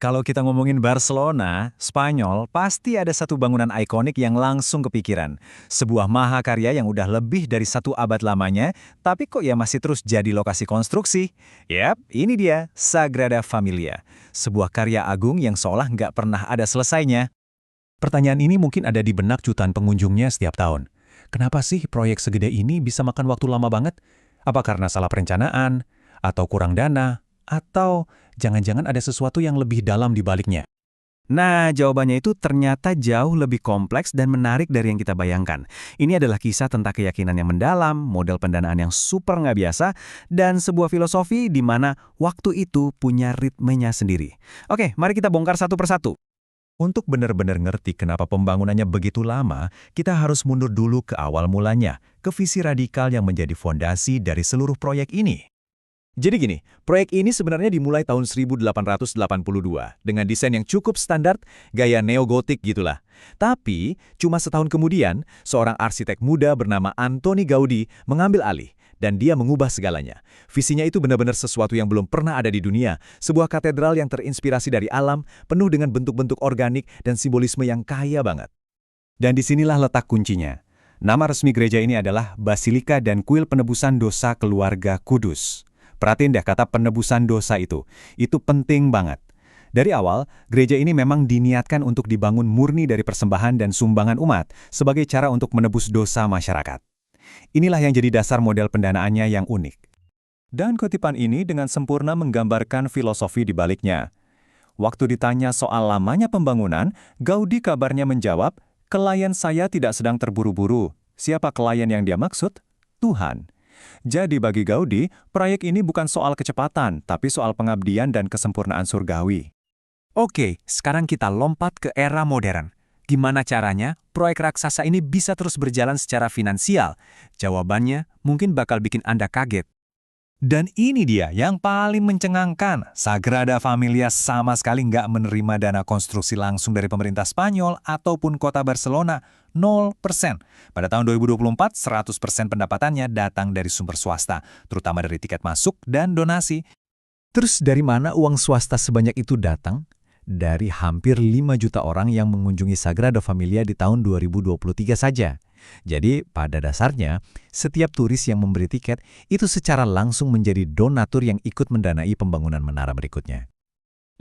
Kalau kita ngomongin Barcelona, Spanyol, pasti ada satu bangunan ikonik yang langsung kepikiran. Sebuah mahakarya yang udah lebih dari 1 abad lamanya, tapi kok ya masih terus jadi lokasi konstruksi? Yap, ini dia, Sagrada Familia. Sebuah karya agung yang seolah nggak pernah ada selesainya. Pertanyaan ini mungkin ada di benak jutaan pengunjungnya setiap tahun. Kenapa sih proyek segede ini bisa makan waktu lama banget? Apa karena salah perencanaan? Atau kurang dana? Atau jangan-jangan ada sesuatu yang lebih dalam di baliknya? Nah, jawabannya itu ternyata jauh lebih kompleks dan menarik dari yang kita bayangkan. Ini adalah kisah tentang keyakinan yang mendalam, model pendanaan yang super nggak biasa, dan sebuah filosofi di mana waktu itu punya ritmenya sendiri. Oke, mari kita bongkar satu persatu. Untuk benar-benar ngerti kenapa pembangunannya begitu lama, kita harus mundur dulu ke awal mulanya, ke visi radikal yang menjadi fondasi dari seluruh proyek ini. Jadi gini, proyek ini sebenarnya dimulai tahun 1882 dengan desain yang cukup standar, gaya neogotik gitulah. Tapi, cuma setahun kemudian, seorang arsitek muda bernama Antoni Gaudi mengambil alih, dan dia mengubah segalanya. Visinya itu benar-benar sesuatu yang belum pernah ada di dunia, sebuah katedral yang terinspirasi dari alam, penuh dengan bentuk-bentuk organik dan simbolisme yang kaya banget. Dan disinilah letak kuncinya. Nama resmi gereja ini adalah Basilika dan Kuil Penebusan Dosa Keluarga Kudus. Perhatiin deh kata penebusan dosa itu penting banget. Dari awal, gereja ini memang diniatkan untuk dibangun murni dari persembahan dan sumbangan umat sebagai cara untuk menebus dosa masyarakat. Inilah yang jadi dasar model pendanaannya yang unik. Dan kutipan ini dengan sempurna menggambarkan filosofi di baliknya. Waktu ditanya soal lamanya pembangunan, Gaudi kabarnya menjawab, "Klien saya tidak sedang terburu-buru. Siapa klien yang dia maksud? Tuhan." Jadi bagi Gaudi, proyek ini bukan soal kecepatan, tapi soal pengabdian dan kesempurnaan surgawi. Oke, sekarang kita lompat ke era modern. Gimana caranya proyek raksasa ini bisa terus berjalan secara finansial? Jawabannya mungkin bakal bikin Anda kaget. Dan ini dia yang paling mencengangkan. Sagrada Familia sama sekali nggak menerima dana konstruksi langsung dari pemerintah Spanyol ataupun kota Barcelona, 0%. Pada tahun 2024, 100% pendapatannya datang dari sumber swasta, terutama dari tiket masuk dan donasi. Terus dari mana uang swasta sebanyak itu datang? Dari hampir 5 juta orang yang mengunjungi Sagrada Familia di tahun 2023 saja. Jadi, pada dasarnya, setiap turis yang memberi tiket itu secara langsung menjadi donatur yang ikut mendanai pembangunan menara berikutnya.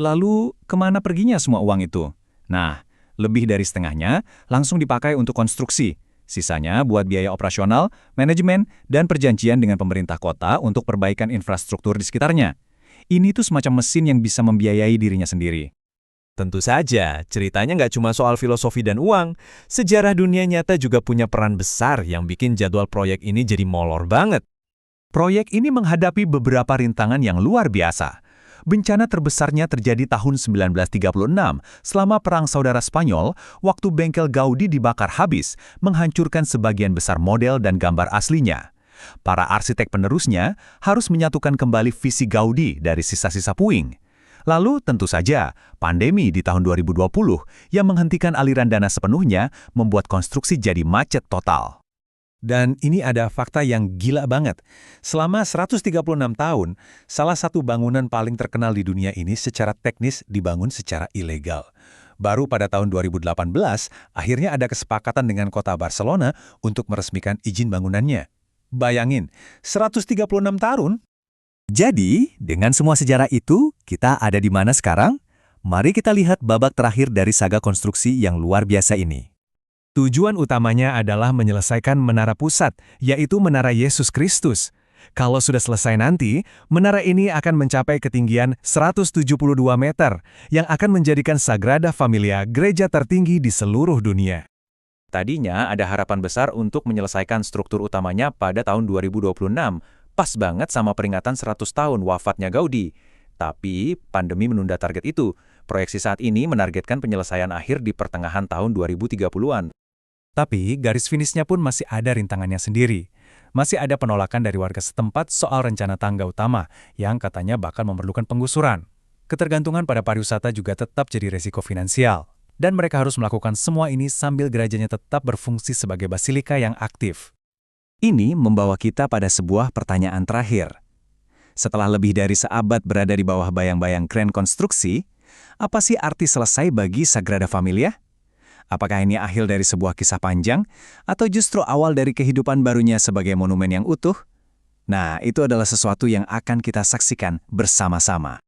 Lalu, kemana perginya semua uang itu? Nah, lebih dari setengahnya langsung dipakai untuk konstruksi. Sisanya buat biaya operasional, manajemen, dan perjanjian dengan pemerintah kota untuk perbaikan infrastruktur di sekitarnya. Ini tuh semacam mesin yang bisa membiayai dirinya sendiri. Tentu saja, ceritanya nggak cuma soal filosofi dan uang. Sejarah dunia nyata juga punya peran besar yang bikin jadwal proyek ini jadi molor banget. Proyek ini menghadapi beberapa rintangan yang luar biasa. Bencana terbesarnya terjadi tahun 1936, selama Perang Saudara Spanyol, waktu bengkel Gaudi dibakar habis, menghancurkan sebagian besar model dan gambar aslinya. Para arsitek penerusnya harus menyatukan kembali visi Gaudi dari sisa-sisa puing. Lalu tentu saja, pandemi di tahun 2020 yang menghentikan aliran dana sepenuhnya membuat konstruksi jadi macet total. Dan ini ada fakta yang gila banget. Selama 136 tahun, salah satu bangunan paling terkenal di dunia ini secara teknis dibangun secara ilegal. Baru pada tahun 2018, akhirnya ada kesepakatan dengan kota Barcelona untuk meresmikan izin bangunannya. Bayangin, 136 tahun? Jadi, dengan semua sejarah itu, kita ada di mana sekarang? Mari kita lihat babak terakhir dari saga konstruksi yang luar biasa ini. Tujuan utamanya adalah menyelesaikan menara pusat, yaitu Menara Yesus Kristus. Kalau sudah selesai nanti, menara ini akan mencapai ketinggian 172 meter, yang akan menjadikan Sagrada Familia gereja tertinggi di seluruh dunia. Tadinya ada harapan besar untuk menyelesaikan struktur utamanya pada tahun 2026, pas banget sama peringatan 100 tahun wafatnya Gaudi. Tapi, pandemi menunda target itu. Proyeksi saat ini menargetkan penyelesaian akhir di pertengahan tahun 2030-an. Tapi, garis finishnya pun masih ada rintangannya sendiri. Masih ada penolakan dari warga setempat soal rencana tangga utama, yang katanya bakal memerlukan penggusuran. Ketergantungan pada pariwisata juga tetap jadi resiko finansial. Dan mereka harus melakukan semua ini sambil gerejanya tetap berfungsi sebagai basilika yang aktif. Ini membawa kita pada sebuah pertanyaan terakhir. Setelah lebih dari seabad berada di bawah bayang-bayang kren konstruksi, Apa sih arti selesai bagi Sagrada Familia? Apakah ini akhir dari sebuah kisah panjang, atau justru awal dari kehidupan barunya sebagai monumen yang utuh? Nah, itu adalah sesuatu yang akan kita saksikan bersama-sama.